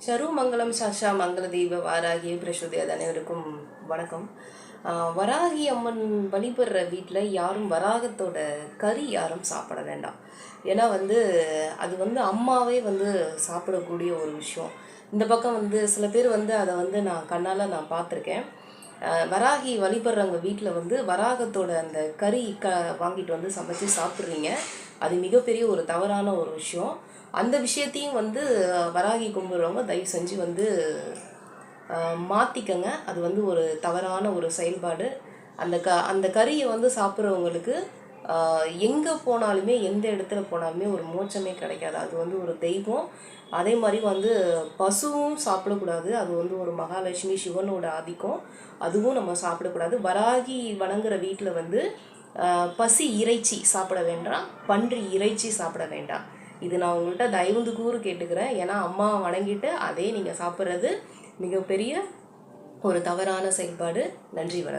சருமங்கலம் சாஷா மங்கள தெய்வ வாராகி பிரசுதி அனைவருக்கும் வணக்கம். வராகி அம்மன் வழிபடுற வீட்டில் யாரும் வராகத்தோட கறி யாரும் சாப்பிட வேண்டாம். ஏன்னா அது அம்மாவே சாப்பிடக்கூடிய ஒரு விஷயம். இந்த பக்கம் சில பேர் அதை நான் கண்ணால் நான் பார்த்துருக்கேன். வராகி வழிபடுறவங்க வீட்டில் வராகத்தோட அந்த கறி வாங்கிட்டு சமைச்சு சாப்பிட்றீங்க. அது மிகப்பெரிய ஒரு தவறான ஒரு விஷயம். அந்த விஷயத்தையும் வராகி கும்பிட்றவங்க தயவு செஞ்சு மாற்றிக்கங்க. அது ஒரு தவறான ஒரு செயல்பாடு. அந்த கறியை சாப்பிட்றவங்களுக்கு எங்கே போனாலுமே எந்த இடத்துல போனாலுமே ஒரு மோட்சமே கிடைக்காது. அது ஒரு தெய்வம். அதே மாதிரி பசுவும் சாப்பிடக்கூடாது. அது ஒரு மகாலட்சுமி சிவனோட ஆதிக்கம். அதுவும் நம்ம சாப்பிடக்கூடாது. வராகி வணங்குற வீட்டில் பசி இறைச்சி சாப்பிட வேண்டாம், பன்றி இறைச்சி சாப்பிட வேண்டாம். இது நான் உங்கள்கிட்ட தயவுந்து கூறு கேட்டுக்கிறேன். ஏன்னா அம்மா வணங்கிட்டு அதே நீங்கள் சாப்பிட்றது மிகப்பெரிய ஒரு தவறான செயல்பாடு. நன்றி, வணக்கம்.